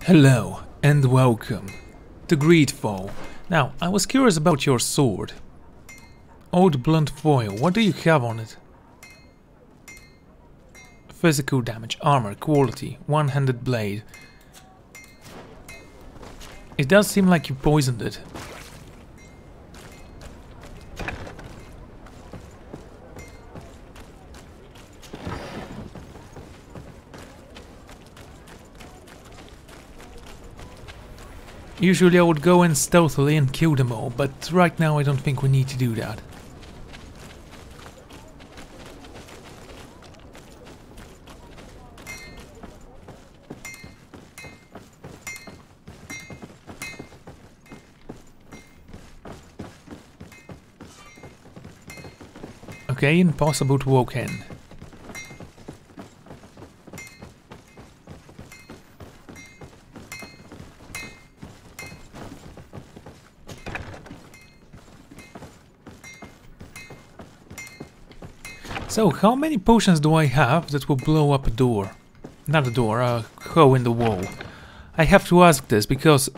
Hello and welcome to GreedFall. Now, I was curious about your sword. Old blunt foil, what do you have on it? Physical damage, armor, quality, one-handed blade. It does seem like you poisoned it. Usually I would go in stealthily and kill them all, but right now I don't think we need to do that. Okay, impossible to walk in. So, how many potions do I have that will blow up a door? Not a door, a hole in the wall. I have to ask this because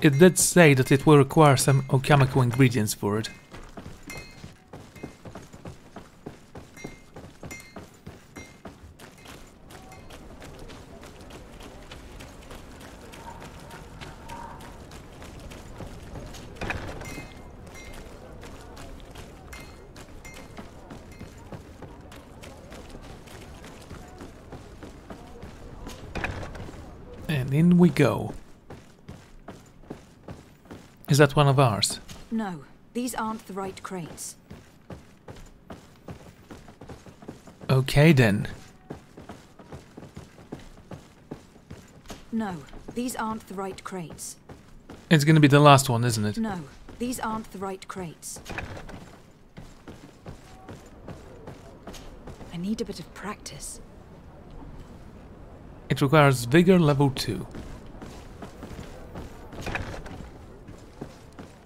it did say that it will require some alchemical ingredients for it. And in we go. Is that one of ours? No, these aren't the right crates. Okay then. No, these aren't the right crates. It's gonna be the last one, isn't it? No, these aren't the right crates. I need a bit of practice. It requires Vigor level 2.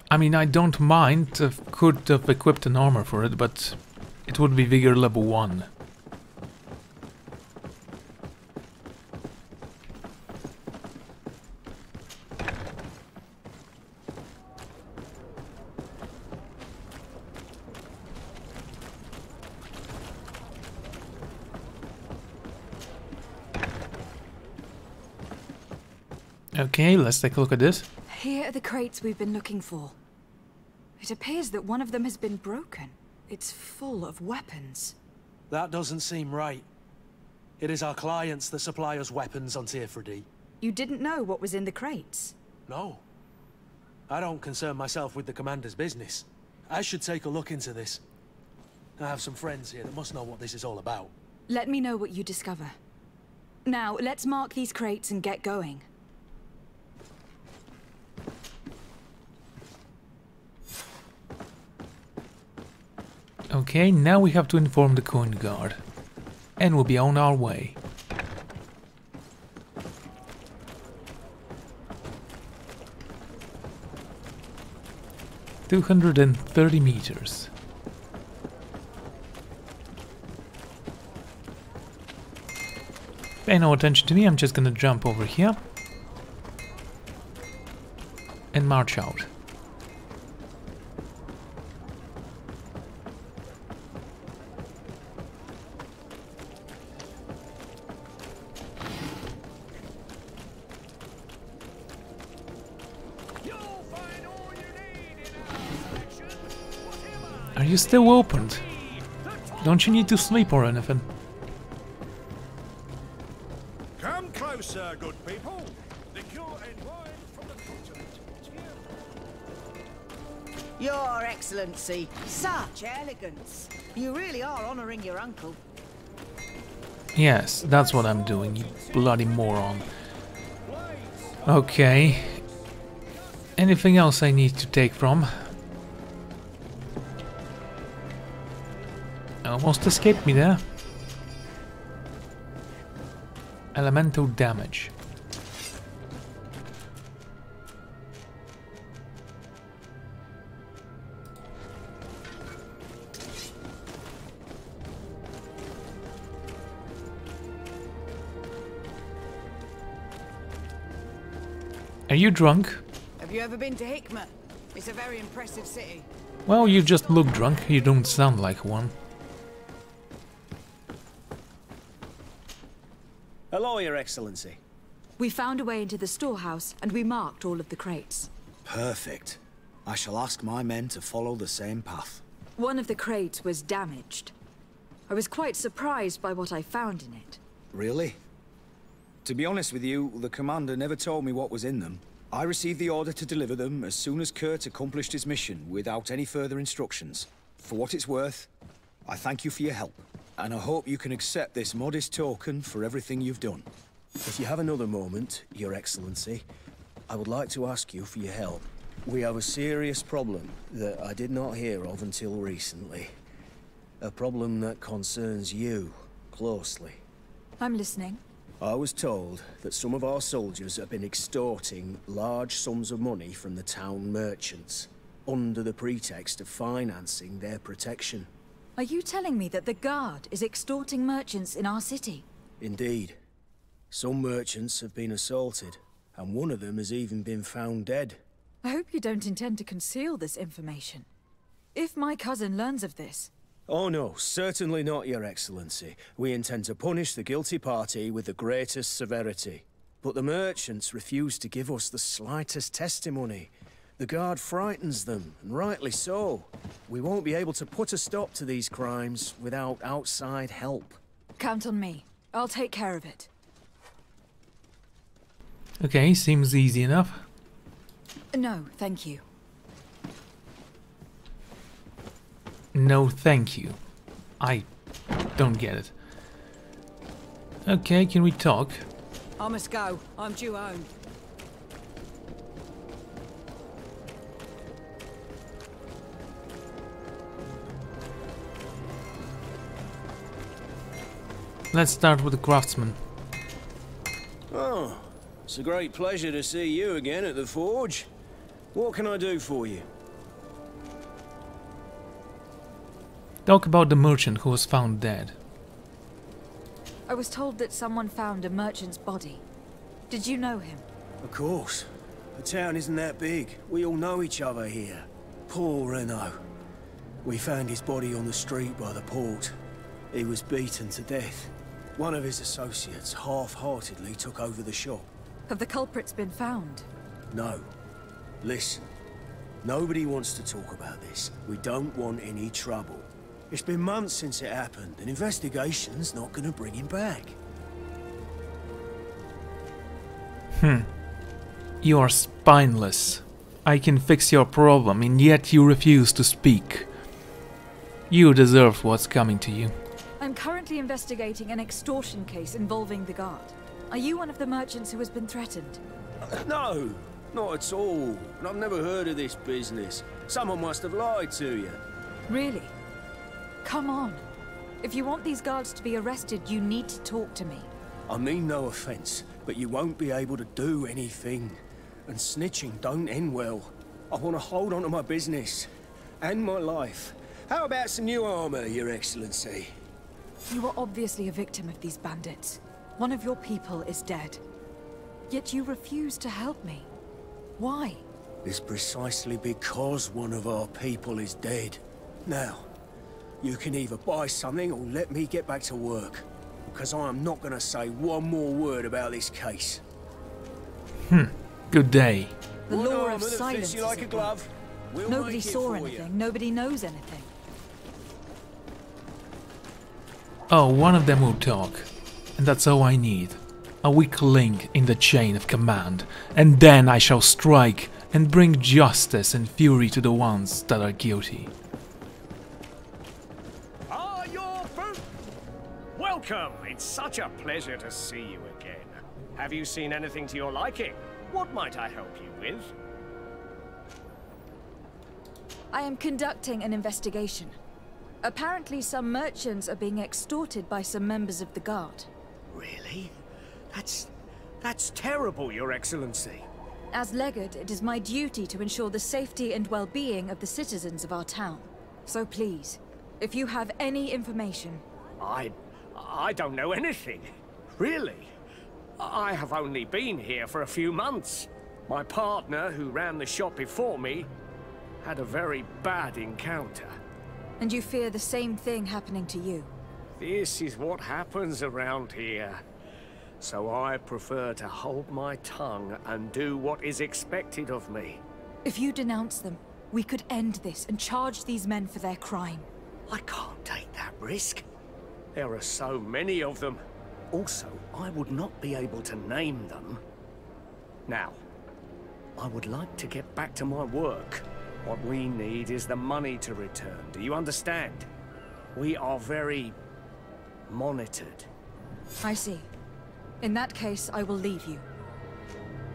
I mean, I don't mind, could have equipped an armor for it, but it would be Vigor level 1. Okay, let's take a look at this. Here are the crates we've been looking for. It appears that one of them has been broken. It's full of weapons. That doesn't seem right. It is our clients that supply us weapons on Tier 3D. You didn't know what was in the crates? No. I don't concern myself with the commander's business. I should take a look into this. I have some friends here that must know what this is all about. Let me know what you discover. Now, let's mark these crates and get going. Okay, now we have to inform the coin guard. And we'll be on our way. $230 meters. Pay no attention to me, I'm just gonna jump over here. And march out. Are you still opened? Don't you need to sleep or anything? Come closer, good people. Liquor and wine from the continent. Your Excellency, such elegance. You really are honouring your uncle. Yes, that's what I'm doing, you bloody moron. Okay. Anything else I need to take from? Almost escaped me there. Elemental damage. Are you drunk? Have you ever been to Hickman? It's a very impressive city. Well, you just look drunk. You don't sound like one. Hello, Your Excellency. We found a way into the storehouse, and we marked all of the crates. Perfect. I shall ask my men to follow the same path. One of the crates was damaged. I was quite surprised by what I found in it. Really? To be honest with you, the commander never told me what was in them. I received the order to deliver them as soon as Kurt accomplished his mission without any further instructions. For what it's worth, I thank you for your help, and I hope you can accept this modest token for everything you've done. If you have another moment, Your Excellency, I would like to ask you for your help. We have a serious problem that I did not hear of until recently. A problem that concerns you closely. I'm listening. I was told that some of our soldiers have been extorting large sums of money from the town merchants, under the pretext of financing their protection. Are you telling me that the Guard is extorting merchants in our city? Indeed. Some merchants have been assaulted, and one of them has even been found dead. I hope you don't intend to conceal this information. If my cousin learns of this... Oh no, certainly not, Your Excellency. We intend to punish the guilty party with the greatest severity. But the merchants refuse to give us the slightest testimony. The Guard frightens them, and rightly so. We won't be able to put a stop to these crimes without outside help. Count on me. I'll take care of it. Okay, seems easy enough. No, thank you. No, thank you. I don't get it. Okay, can we talk? I must go. I'm due home. Let's start with the craftsman. Oh, it's a great pleasure to see you again at the forge. What can I do for you? Talk about the merchant who was found dead. I was told that someone found a merchant's body. Did you know him? Of course. The town isn't that big. We all know each other here. Poor Renault. We found his body on the street by the port. He was beaten to death. One of his associates half-heartedly took over the shop. Have the culprits been found? No. Listen. Nobody wants to talk about this. We don't want any trouble. It's been months since it happened. An investigation's not gonna bring him back. You are spineless. I can fix your problem, and yet you refuse to speak. You deserve what's coming to you. I'm currently investigating an extortion case involving the Guard. Are you one of the merchants who has been threatened? No, not at all. And I've never heard of this business. Someone must have lied to you. Really? Come on. If you want these guards to be arrested, you need to talk to me. I mean no offense, but you won't be able to do anything. And snitching don't end well. I want to hold on to my business. And my life. How about some new armor, Your Excellency? You are obviously a victim of these bandits. One of your people is dead. Yet you refuse to help me. Why? It's precisely because one of our people is dead. Now, you can either buy something or let me get back to work. Because I am not going to say one more word about this case. Good day. The One law armor of that silence fits you is like a at glove. work. We'll Nobody make it saw for anything. you. Nobody knows anything. Oh, one of them will talk. And that's all I need. A weak link in the chain of command. And then I shall strike and bring justice and fury to the ones that are guilty. Are your boot? Welcome. It's such a pleasure to see you again. Have you seen anything to your liking? What might I help you with? I am conducting an investigation. Apparently some merchants are being extorted by some members of the Guard. Really? That's terrible, Your Excellency. As Legate, it is my duty to ensure the safety and well-being of the citizens of our town. So please, if you have any information... I don't know anything. Really. I have only been here for a few months. My partner, who ran the shop before me, had a very bad encounter. And you fear the same thing happening to you? This is what happens around here. So I prefer to hold my tongue and do what is expected of me. If you denounce them, we could end this and charge these men for their crime. I can't take that risk. There are so many of them. Also, I would not be able to name them. Now, I would like to get back to my work. What we need is the money to return. Do you understand? We are very monitored. I see. In that case, I will leave you.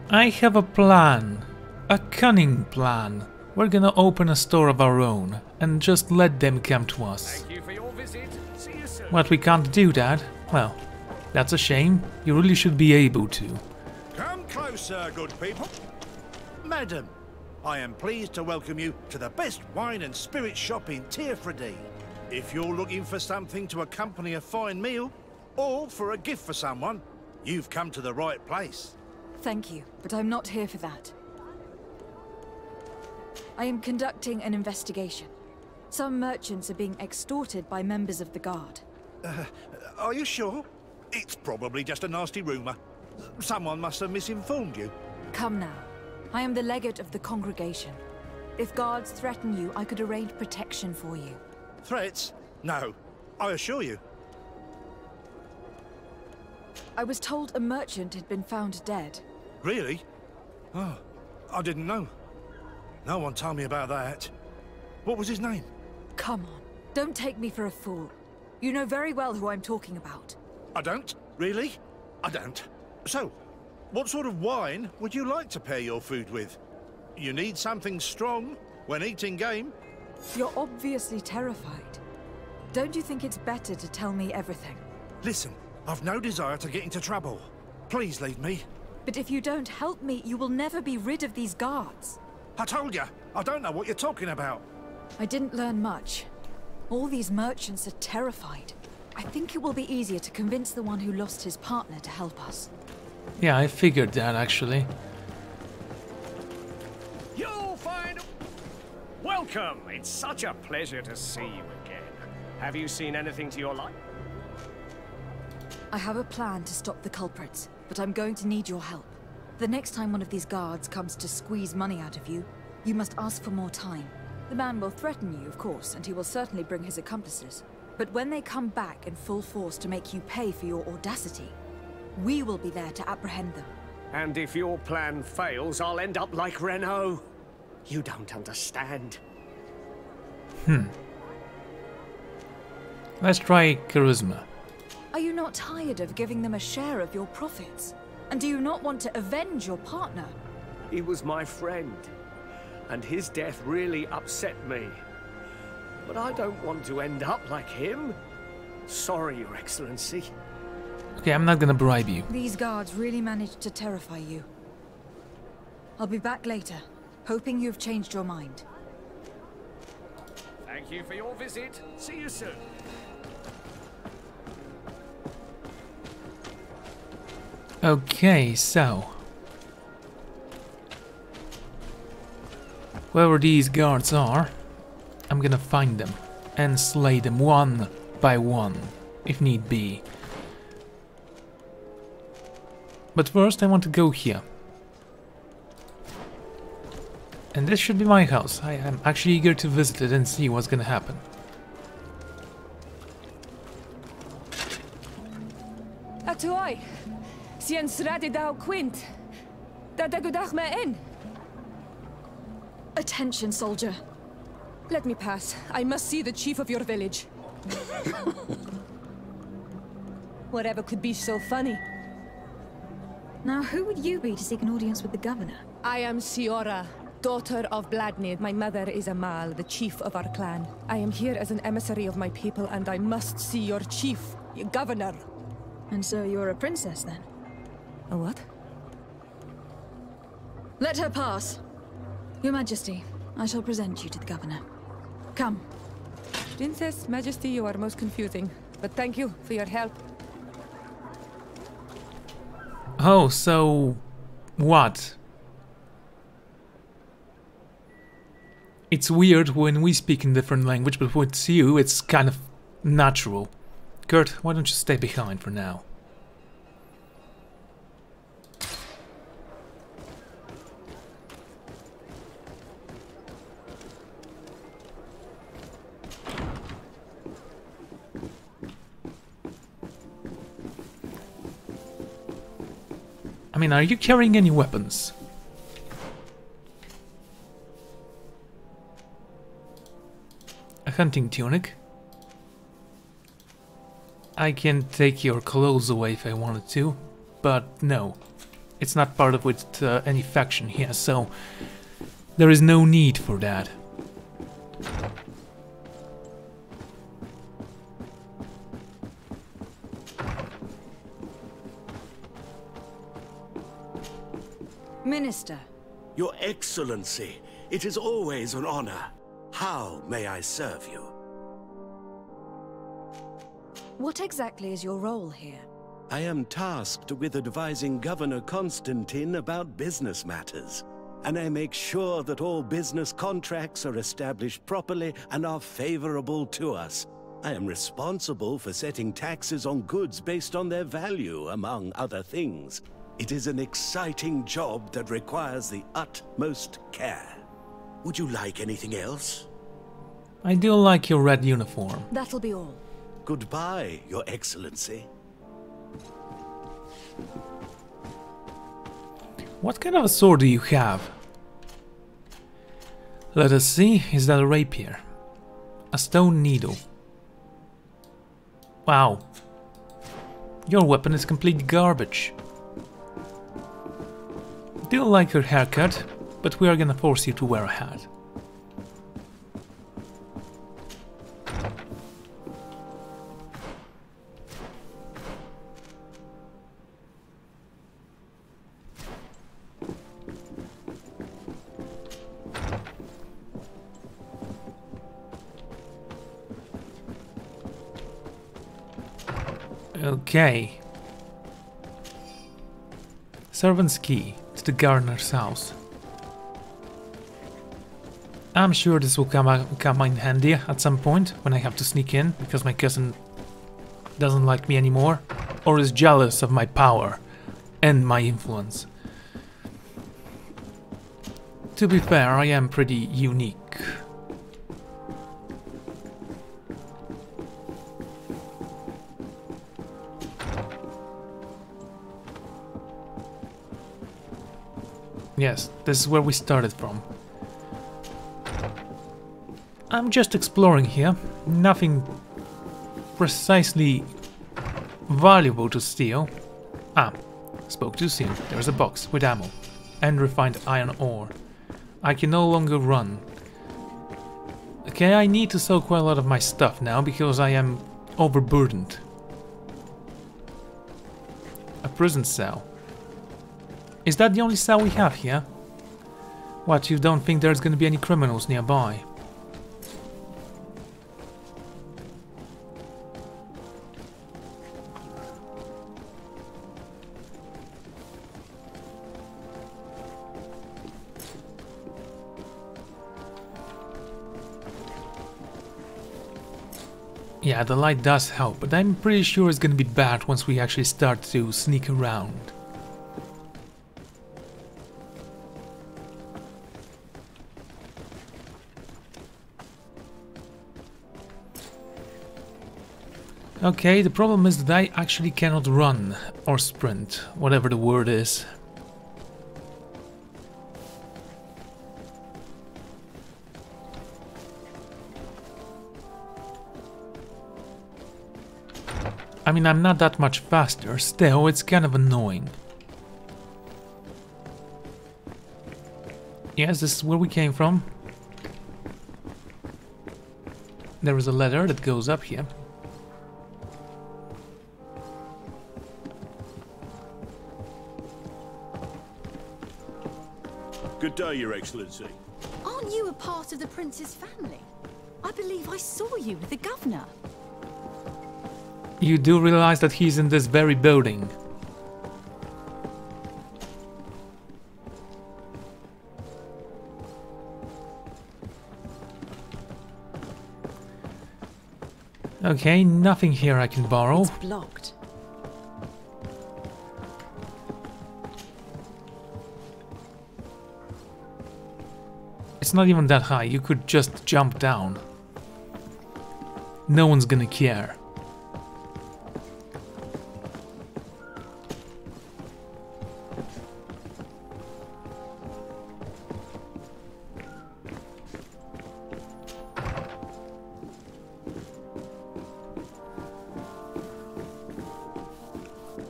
I have a plan. A cunning plan. We're gonna open a store of our own and just let them come to us. Thank you for your visit. See you soon. But we can't do that. Well, that's a shame. You really should be able to. Come closer, good people. Madam, I am pleased to welcome you to the best wine and spirit shop in Iliavi. If you're looking for something to accompany a fine meal, or for a gift for someone, you've come to the right place. Thank you, but I'm not here for that. I am conducting an investigation. Some merchants are being extorted by members of the Guard. Are you sure? It's probably just a nasty rumor. Someone must have misinformed you. Come now. I am the legate of the congregation. If guards threaten you, I could arrange protection for you. Threats? No, I assure you. I was told a merchant had been found dead. Really? Oh, I didn't know. No one told me about that. What was his name? Come on, don't take me for a fool. You know very well who I'm talking about. I don't? Really? I don't. So, what sort of wine would you like to pair your food with? You need something strong when eating game? You're obviously terrified. Don't you think it's better to tell me everything? Listen, I've no desire to get into trouble. Please leave me. But if you don't help me, you will never be rid of these guards. I told you, I don't know what you're talking about. I didn't learn much. All these merchants are terrified. I think it will be easier to convince the one who lost his partner to help us. Yeah, I figured that actually. You'll find... Welcome! It's such a pleasure to see you again. Have you seen anything to your liking? I have a plan to stop the culprits, but I'm going to need your help. The next time one of these guards comes to squeeze money out of you, you must ask for more time. The man will threaten you, of course, and he will certainly bring his accomplices. But when they come back in full force to make you pay for your audacity, we will be there to apprehend them. And if your plan fails, I'll end up like Renault. You don't understand. Let's try charisma. Are you not tired of giving them a share of your profits? And do you not want to avenge your partner? He was my friend, and his death really upset me. But I don't want to end up like him. Sorry, Your Excellency. Okay, I'm not gonna bribe you. These guards really managed to terrify you. I'll be back later, hoping you've changed your mind. Thank you for your visit. See you soon. Okay, so... wherever these guards are, I'm gonna find them and slay them one by one, if need be. But first I want to go here. And this should be my house. I am actually eager to visit it and see what's gonna happen. Atuai, sien Sardet dau quint. Da gudach me in. Attention, soldier. Let me pass. I must see the chief of your village. Whatever could be so funny. Now, who would you be to seek an audience with the governor? I am Siora, daughter of Bladnid. My mother is Amal, the chief of our clan. I am here as an emissary of my people, and I must see your chief, your governor. And so you're a princess, then? A what? Let her pass. Your Majesty, I shall present you to the governor. Come. Princess, Majesty, you are most confusing. But thank you for your help. Oh, so... what? It's weird when we speak in different language, but with you it's kind of natural. Kurt, why don't you stay behind for now? I mean, are you carrying any weapons? A hunting tunic? I can take your clothes away if I wanted to, but no. It's not part of any faction here, so there is no need for that. Minister. Your Excellency, it is always an honor. How may I serve you? What exactly is your role here? I am tasked with advising Governor Constantine about business matters, and I make sure that all business contracts are established properly and are favorable to us. I am responsible for setting taxes on goods based on their value, among other things. It is an exciting job that requires the utmost care. Would you like anything else? I do like your red uniform. That'll be all. Goodbye, Your Excellency. What kind of a sword do you have? Let us see, is that a rapier? A stone needle. Wow. Your weapon is complete garbage. Do like your haircut, but we are gonna force you to wear a hat. Okay. Servant's key to the gardener's house. I'm sure this will come in handy at some point when I have to sneak in because my cousin doesn't like me anymore or is jealous of my power and my influence. To be fair, I am pretty unique. Yes, this is where we started from. I'm just exploring here. Nothing precisely valuable to steal. Ah, spoke too soon. There's a box with ammo and refined iron ore. I can no longer run. Okay, I need to sell quite a lot of my stuff now because I am overburdened. A prison cell. Is that the only cell we have here? What, you don't think there's gonna be any criminals nearby? Yeah, the light does help, but I'm pretty sure it's gonna be bad once we actually start to sneak around. Okay, the problem is that I actually cannot run or sprint, whatever the word is. I mean, I'm not that much faster, still it's kind of annoying. Yes, this is where we came from. There is a ladder that goes up here. Good day, Your Excellency. Aren't you a part of the Prince's family? I believe I saw you with the governor. You do realize that he's in this very building. Okay, nothing here I can borrow. It's blocked. It's not even that high, you could just jump down. No one's gonna care.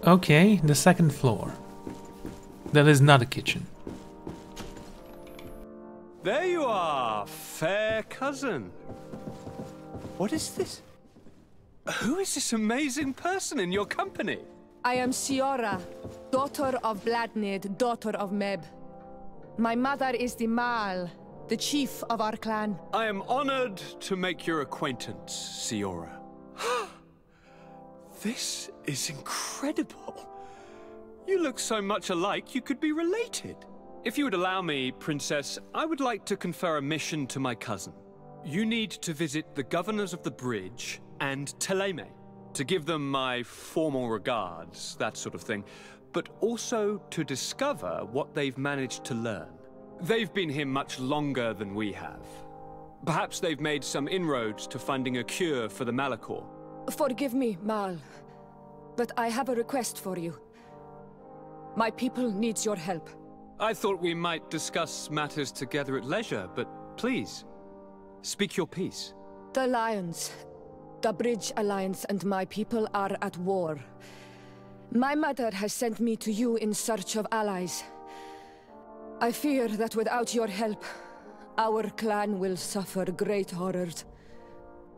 Okay, the second floor. That is not a kitchen. There you are, fair cousin. What is this? Who is this amazing person in your company? I am Siora, daughter of Bladnid, daughter of Meb. My mother is the Mal, the chief of our clan. I am honored to make your acquaintance, Siora. This is incredible. You look so much alike you could be related. If you would allow me, Princess, I would like to confer a mission to my cousin. You need to visit the governors of the bridge and Teleme to give them my formal regards, that sort of thing, but also to discover what they've managed to learn. They've been here much longer than we have. Perhaps they've made some inroads to finding a cure for the Malachor. Forgive me, Mal, but I have a request for you. My people needs your help. I thought we might discuss matters together at leisure, but please, speak your piece. The Lions, the Bridge Alliance and my people are at war. My mother has sent me to you in search of allies. I fear that without your help, our clan will suffer great horrors.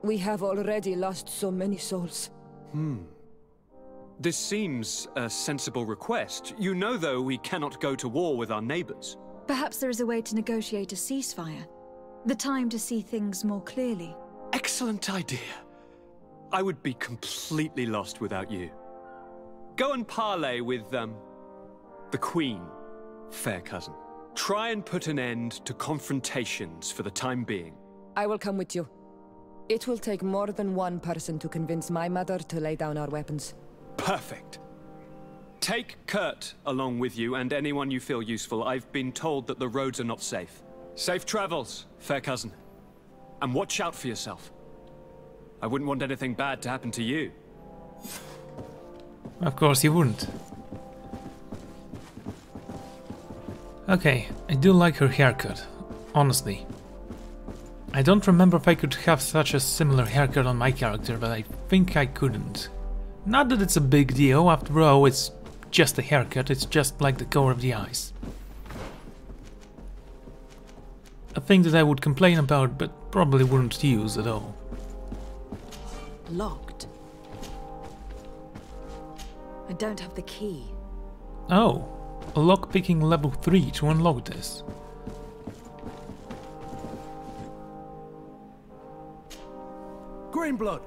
We have already lost so many souls. This seems a sensible request. You know, though, we cannot go to war with our neighbors. Perhaps there is a way to negotiate a ceasefire. The time to see things more clearly. Excellent idea. I would be completely lost without you. Go and parley with, the Queen, fair cousin. Try and put an end to confrontations for the time being. I will come with you. It will take more than one person to convince my mother to lay down our weapons. Perfect. Take Kurt along with you and anyone you feel useful. I've been told that the roads are not safe. Safe travels, fair cousin. And watch out for yourself. I wouldn't want anything bad to happen to you. Of course you wouldn't. Okay, I do like her haircut, honestly. I don't remember if I could have such a similar haircut on my character, but I think I couldn't. Not that it's a big deal, after all, it's just a haircut, it's just like the color of the eyes. A thing that I would complain about, but probably wouldn't use at all. Locked. I don't have the key. Oh, a lockpicking level 3 to unlock this. Greenblood,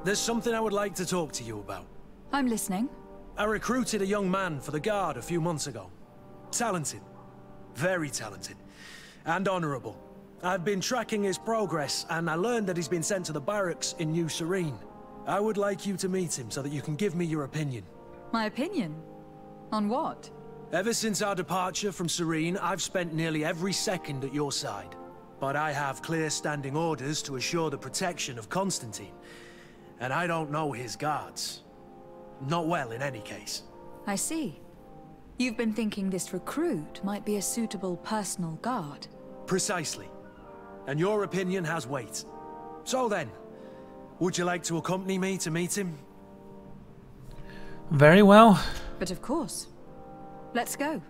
there's something I would like to talk to you about. I'm listening. I recruited a young man for the guard a few months ago. Talented. Very talented. And honorable. I've been tracking his progress, and I learned that he's been sent to the barracks in New Serene. I would like you to meet him so that you can give me your opinion. My opinion? On what? Ever since our departure from Serene, I've spent nearly every second at your side. But I have clear standing orders to assure the protection of Constantine. And I don't know his guards. Not well, in any case. I see. You've been thinking this recruit might be a suitable personal guard. Precisely. And your opinion has weight. So then, would you like to accompany me to meet him? Very well. But of course. Let's go.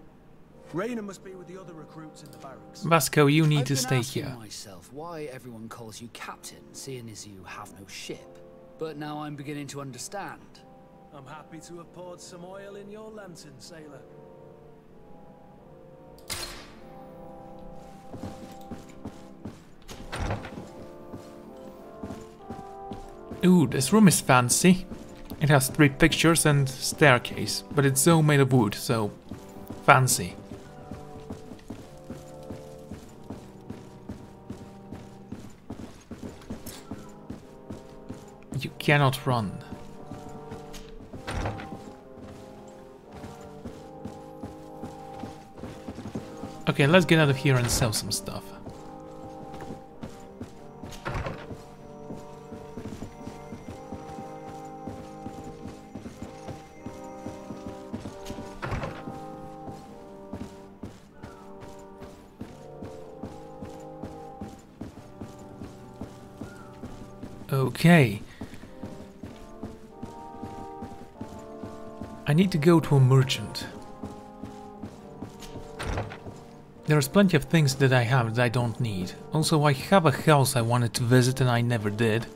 Raina must be with the other recruits in the barracks. Vasco, you need to stay here. I've been asking myself why everyone calls you captain, seeing as you have no ship. But now I'm beginning to understand. I'm happy to have poured some oil in your lantern, sailor. Ooh, this room is fancy. It has 3 pictures and staircase, but it's all made of wood, so fancy. You cannot run. Okay, let's get out of here and sell some stuff. Okay. I need to go to a merchant. There's plenty of things that I have that I don't need. Also, I have a house I wanted to visit and I never did.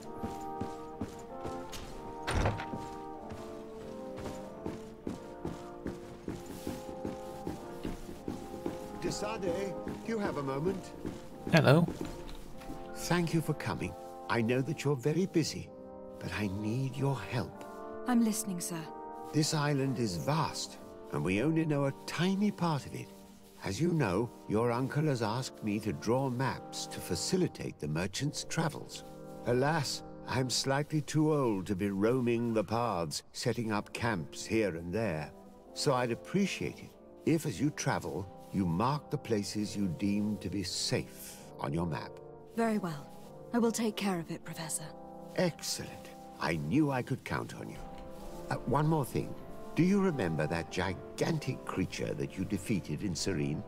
Sardet, do you have a moment? Hello. Thank you for coming. I know that you're very busy, but I need your help. I'm listening, sir. This island is vast, and we only know a tiny part of it. As you know, your uncle has asked me to draw maps to facilitate the merchant's travels. Alas, I'm slightly too old to be roaming the paths, setting up camps here and there. So I'd appreciate it if, as you travel, you mark the places you deem to be safe on your map. Very well. I will take care of it, Professor. Excellent. I knew I could count on you. One more thing. Do you remember that gigantic creature that you defeated in Serene?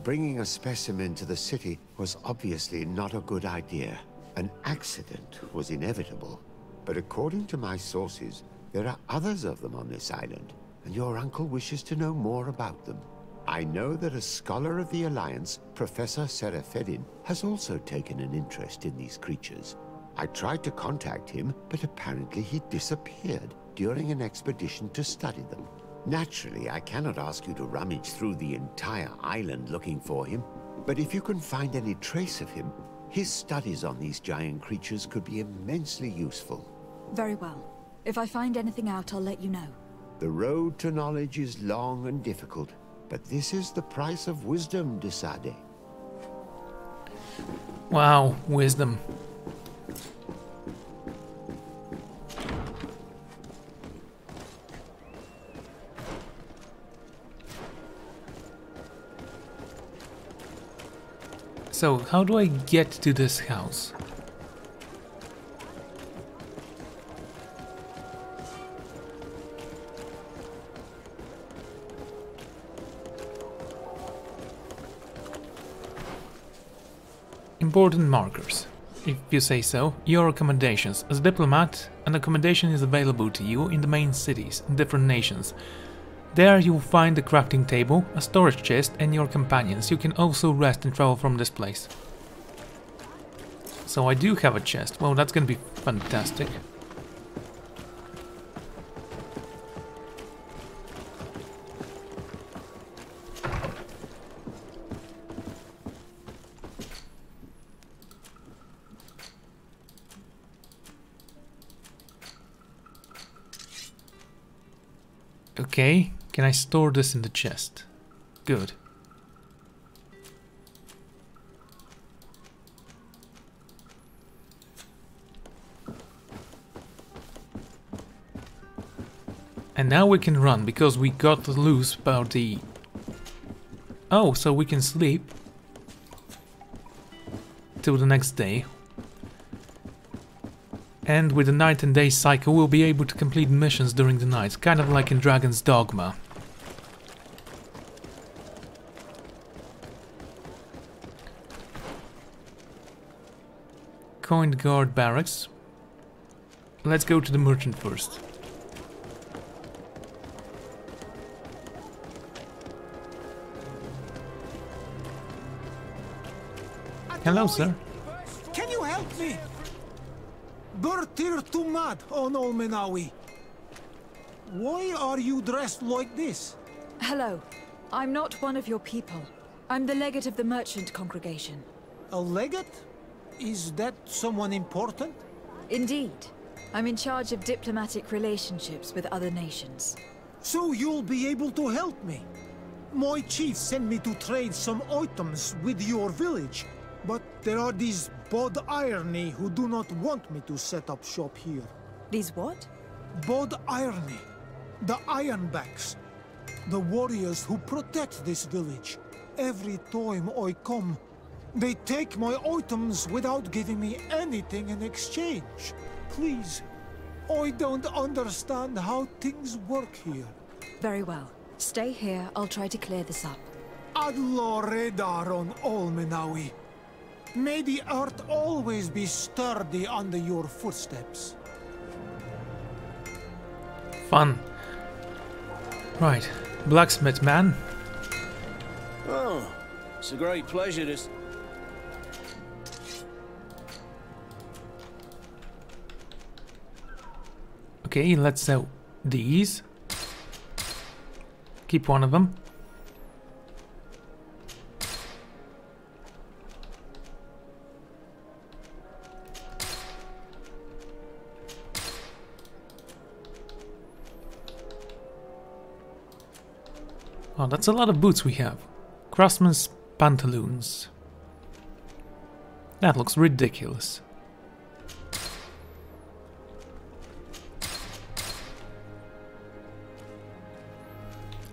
Bringing a specimen to the city was obviously not a good idea. An accident was inevitable. But according to my sources, there are others of them on this island, and your uncle wishes to know more about them. I know that a scholar of the Alliance, Professor Serafedin, has also taken an interest in these creatures. I tried to contact him, but apparently he disappeared during an expedition to study them. Naturally, I cannot ask you to rummage through the entire island looking for him, but if you can find any trace of him, his studies on these giant creatures could be immensely useful. Very well. If I find anything out, I'll let you know. The road to knowledge is long and difficult, but this is the price of wisdom, Sardet. Wow, wisdom. So, how do I get to this house? Important markers. If you say so, your accommodations. As a diplomat, an accommodation is available to you in the main cities in different nations. There you will find a crafting table, a storage chest and your companions. You can also rest and travel from this place. So I do have a chest. Well, that's gonna be fantastic. Okay, can I store this in the chest? Good. And now we can run, because we got loose about the... Oh, so we can sleep till the next day. And with the night and day cycle, we'll be able to complete missions during the night, kind of like in Dragon's Dogma. Coined Guard Barracks. Let's go to the merchant first. Hello, sir. Can you help me? Bertir Tumad on Olmenawi. Why are you dressed like this? Hello. I'm not one of your people. I'm the legate of the merchant congregation. A legate? Is that someone important? Indeed. I'm in charge of diplomatic relationships with other nations. So you'll be able to help me. My chief sent me to trade some items with your village, but there are these Bod Irony who do not want me to set up shop here. These what? Bod Irony. The Ironbacks. The warriors who protect this village. Every time I come, they take my items without giving me anything in exchange. Please, I don't understand how things work here. Very well. Stay here, I'll try to clear this up. Adlo Redar on Olmenawi. May the earth always be sturdy under your footsteps. Fun. Right, blacksmith man. Oh, it's a great pleasure to... Okay, let's sell these. Keep one of them. Oh, that's a lot of boots we have. Craftsman's pantaloons. That looks ridiculous.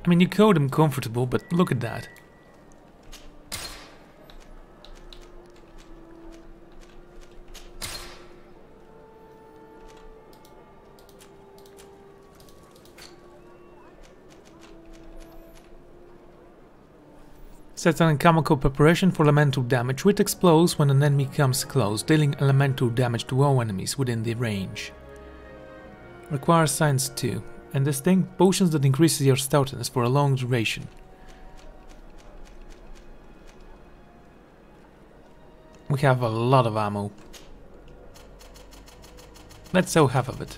I mean, you call them comfortable, but look at that. Sets an chemical preparation for elemental damage, which explodes when an enemy comes close, dealing elemental damage to all enemies within the range. Requires science 2. And this thing, potions that increases your stoutness for a long duration. We have a lot of ammo. Let's sell half of it.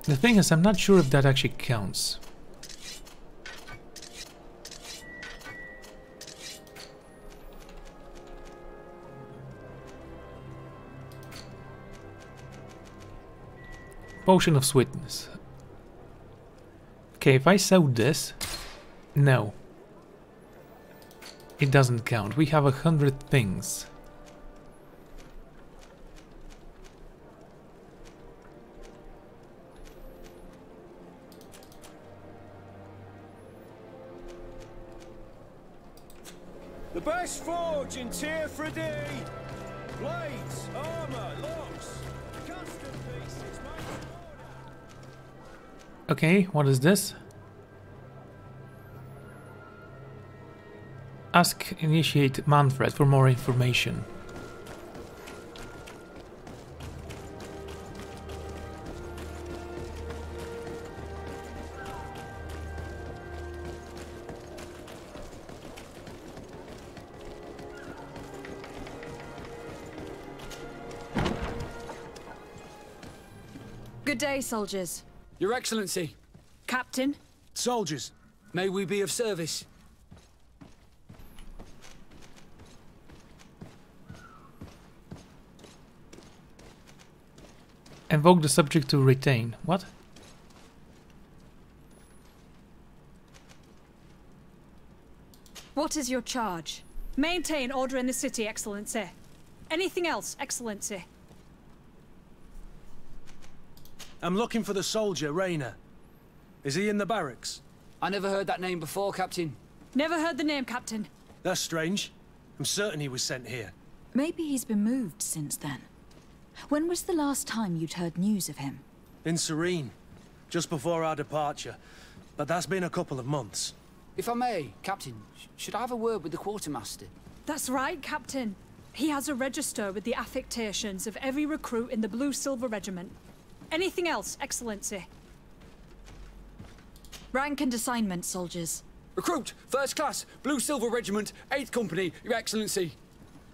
The thing is, I'm not sure if that actually counts. Potion of sweetness. Okay, if I sell this... No. It doesn't count. We have 100 things. The best forge in Tir-Fradee! Blades, armor, locks, custom pieces, made. Okay, what is this? Ask Initiate Manfred for more information. Good day, soldiers. Your Excellency. Captain. Soldiers. May we be of service? Invoke the subject to retain. What? What is your charge? Maintain order in the city, Excellency. Anything else, Excellency? I'm looking for the soldier, Rayner. Is he in the barracks? I never heard that name before, Captain. Never heard the name, Captain. That's strange. I'm certain he was sent here. Maybe he's been moved since then. When was the last time you'd heard news of him? In Serene, just before our departure. But that's been a couple of months. If I may, Captain, should I have a word with the quartermaster? That's right, Captain. He has a register with the affectations of every recruit in the Blue-Silver Regiment. Anything else, Excellency? Rank and assignment, soldiers. Recruit, First Class, Blue-Silver Regiment, 8th Company, Your Excellency.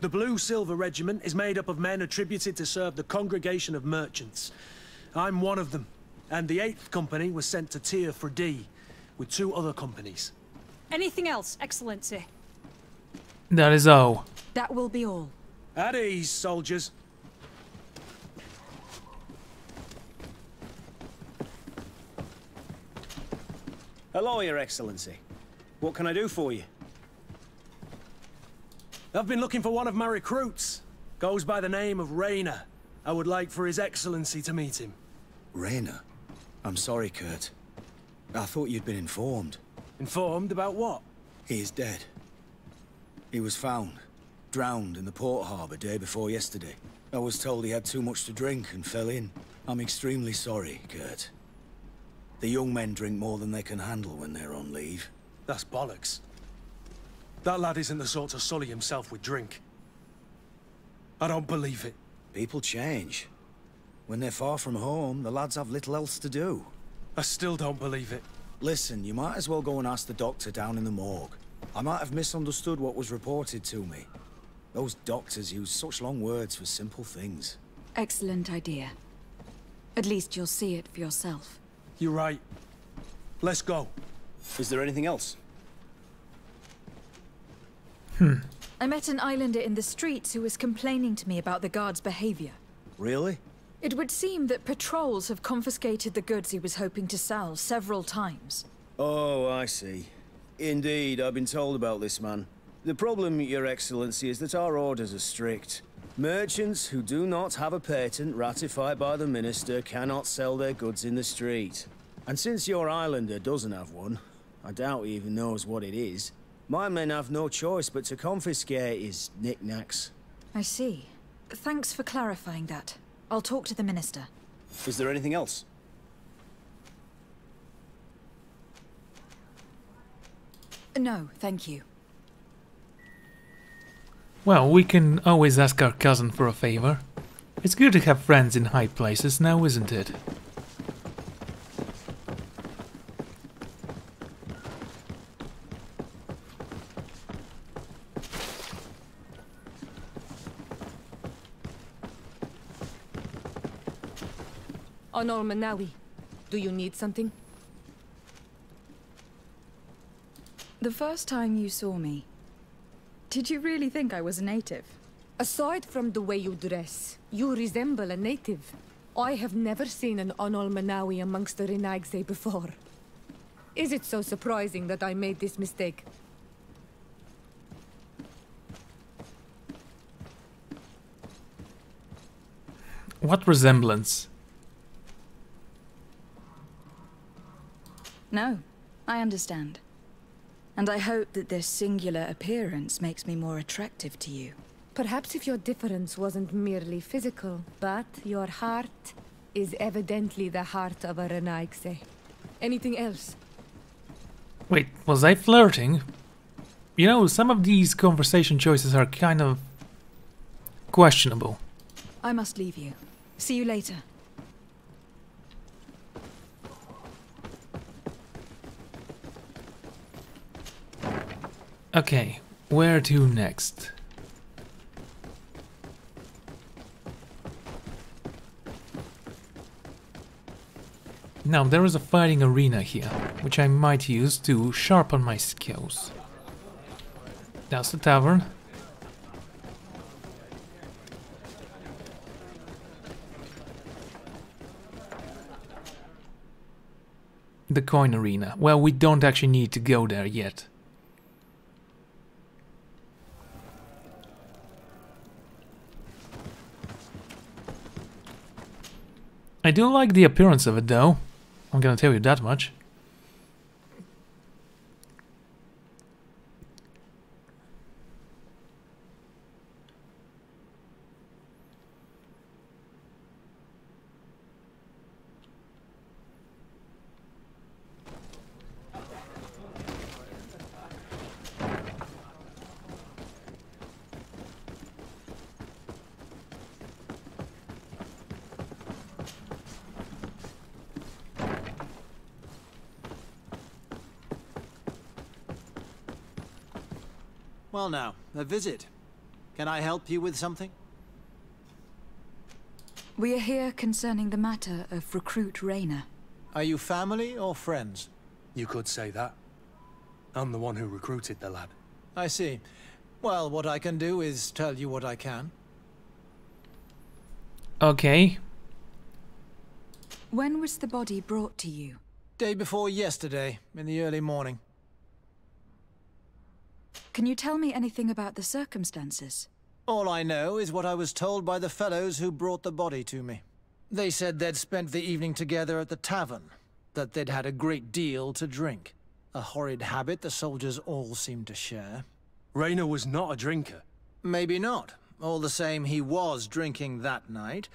The Blue-Silver Regiment is made up of men attributed to serve the Congregation of Merchants. I'm one of them, and the 8th Company was sent to Tir-Fradee with 2 other companies. Anything else, Excellency? That is all. That will be all. At ease, soldiers. Hello, Your Excellency. What can I do for you? I've been looking for one of my recruits. Goes by the name of Rayner. I would like for His Excellency to meet him. Rayner? I'm sorry, Kurt. I thought you'd been informed. Informed about what? He is dead. He was found, drowned in the port harbour day before yesterday. I was told he had too much to drink and fell in. I'm extremely sorry, Kurt. The young men drink more than they can handle when they're on leave. That's bollocks. That lad isn't the sort to sully himself with drink. I don't believe it. People change. When they're far from home, the lads have little else to do. I still don't believe it. Listen, you might as well go and ask the doctor down in the morgue. I might have misunderstood what was reported to me. Those doctors use such long words for simple things. Excellent idea. At least you'll see it for yourself. You're right. Let's go. Is there anything else? I met an islander in the streets who was complaining to me about the guard's behavior. Really? It would seem that patrols have confiscated the goods he was hoping to sell several times. Oh, I see. Indeed, I've been told about this man. The problem, Your Excellency, is that our orders are strict. Merchants who do not have a patent ratified by the Minister cannot sell their goods in the street. And since your islander doesn't have one, I doubt he even knows what it is, my men have no choice but to confiscate his knickknacks. I see. Thanks for clarifying that. I'll talk to the Minister. Is there anything else? No, thank you. Well, we can always ask our cousin for a favor. It's good to have friends in high places now, isn't it? Honor Manawi, do you need something? The first time you saw me, did you really think I was a native? Aside from the way you dress, you resemble a native. I have never seen an Onol Manawi amongst the Renaigse before. Is it so surprising that I made this mistake? What resemblance? No, I understand. And I hope that this singular appearance makes me more attractive to you. Perhaps if your difference wasn't merely physical, but your heart is evidently the heart of a Renaigse. Anything else? Wait, was I flirting? You know, some of these conversation choices are kind of questionable. I must leave you. See you later. Okay, where to next? Now, there is a fighting arena here, which I might use to sharpen my skills. That's the tavern. The coin arena. Well, we don't actually need to go there yet. I do like the appearance of it, though. I'm gonna tell you that much. Well now, a visit. Can I help you with something? We are here concerning the matter of Recruit Rayner. Are you family or friends? You could say that. I'm the one who recruited the lad. I see. Well, what I can do is tell you what I can. Okay. When was the body brought to you? Day before yesterday, in the early morning. Can you tell me anything about the circumstances? All I know is what I was told by the fellows who brought the body to me. They said they'd spent the evening together at the tavern, that they'd had a great deal to drink. A horrid habit the soldiers all seemed to share. Raynor was not a drinker. Maybe not. All the same, he was drinking that night.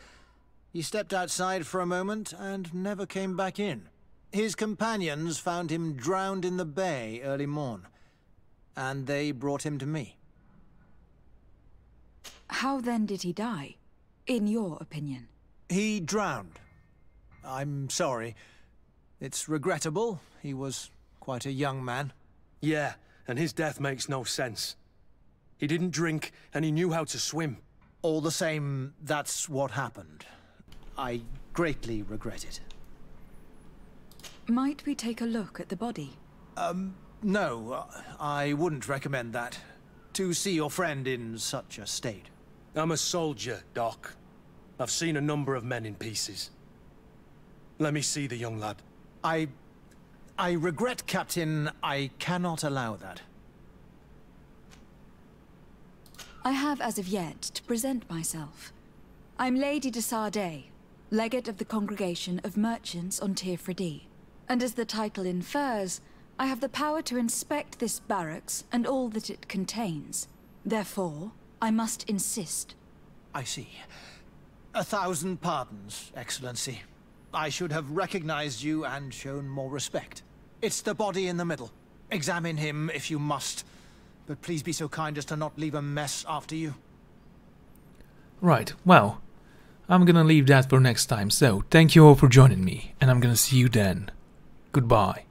He stepped outside for a moment and never came back in. His companions found him drowned in the bay early morn, and they brought him to me. How then did he die, in your opinion? He drowned. I'm sorry. It's regrettable. He was quite a young man. Yeah, and his death makes no sense. He didn't drink, and he knew how to swim. All the same, that's what happened. I greatly regret it. Might we take a look at the body? No, I wouldn't recommend that. To see your friend in such a state. I'm a soldier, Doc. I've seen a number of men in pieces. Let me see the young lad. I regret, Captain. I cannot allow that. I have as of yet to present myself. I'm Lady de Sardet, Legate of the Congregation of Merchants on Tir-Freddy. And as the title infers, I have the power to inspect this barracks and all that it contains. Therefore, I must insist. I see. 1,000 pardons, Excellency. I should have recognized you and shown more respect. It's the body in the middle. Examine him if you must. But please be so kind as to not leave a mess after you. Right, well, I'm gonna leave that for next time, so thank you all for joining me, and I'm gonna see you then. Goodbye.